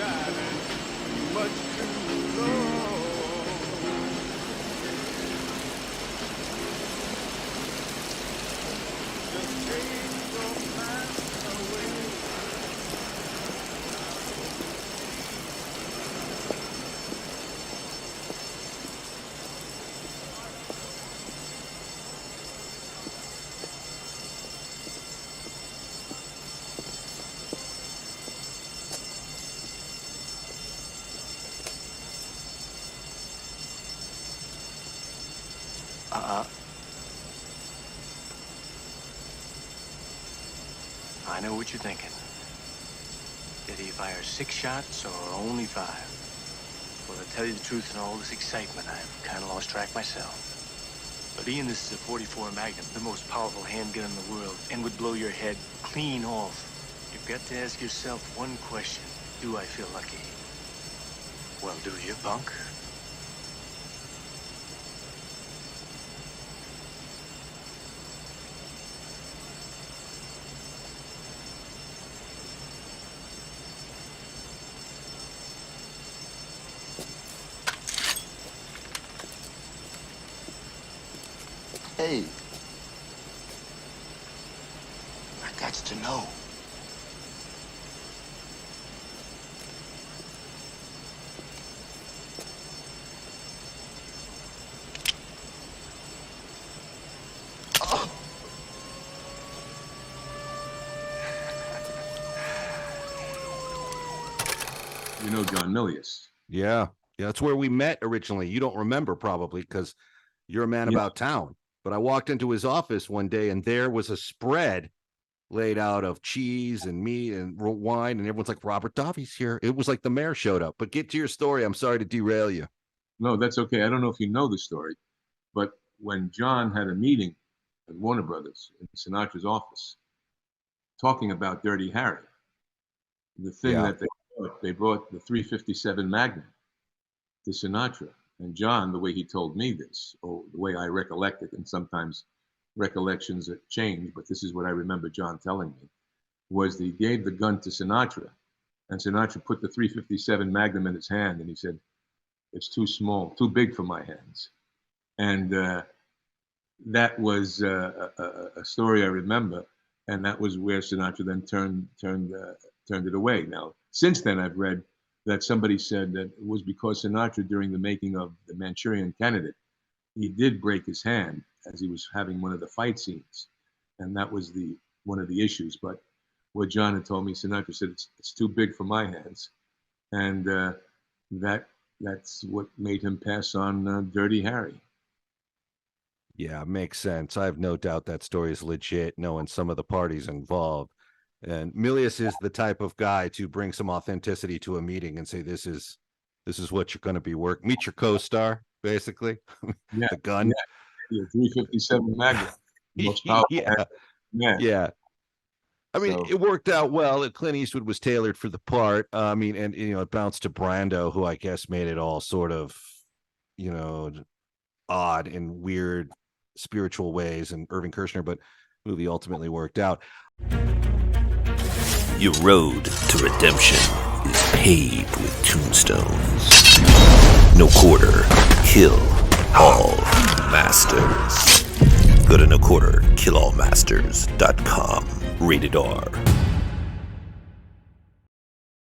diving much too low. Just take your mind away. I know what you're thinking. Did he fire 6 shots or only 5? Well, to tell you the truth, in all this excitement, I've kind of lost track myself. But Ian, this is a 44 Magnum, the most powerful handgun in the world, and would blow your head clean off. You've got to ask yourself one question. Do I feel lucky? Well, do you, punk? Hey, I got to know. You know John Milius. Yeah, that's where we met originally. You don't remember probably because you're a man about town. But I walked into his office one day and there was a spread laid out of cheese and meat and wine. And everyone's like, Robert Davi's here. It was like the mayor showed up. But get to your story. I'm sorry to derail you. No, that's okay. I don't know if you know the story, but when John had a meeting at Warner Brothers in Sinatra's office talking about Dirty Harry, the thing that they brought the 357 Magnum to Sinatra. And John, the way he told me this, or the way I recollect it, and sometimes recollections change, but this is what I remember John telling me, was that he gave the gun to Sinatra, and Sinatra put the 357 Magnum in his hand, and he said, "It's too small, too big for my hands." And that was a story I remember, and that was where Sinatra then turned it away. Now, since then, I've read that somebody said that it was because Sinatra, during the making of The Manchurian Candidate, he did break his hand as he was having one of the fight scenes, and that was one of the issues. But what John had told me, Sinatra said it's too big for my hands, and that's what made him pass on Dirty Harry. Yeah, makes sense. I have no doubt that story is legit, knowing some of the parties involved. And Milius is the type of guy to bring some authenticity to a meeting and say, this is what you're going to be working. Meet your co-star, basically. Yeah, the gun. Yeah, 357 Magnum. Most powerful. Yeah. I mean, it worked out well. Clint Eastwood was tailored for the part. I mean, and it bounced to Brando, who I guess made it all sort of, odd and weird spiritual ways, and Irving Kershner, but the movie ultimately worked out. Your road to redemption is paved with tombstones. No quarter, kill all masters. Go to noquarterkillallmasters.com. Rated R.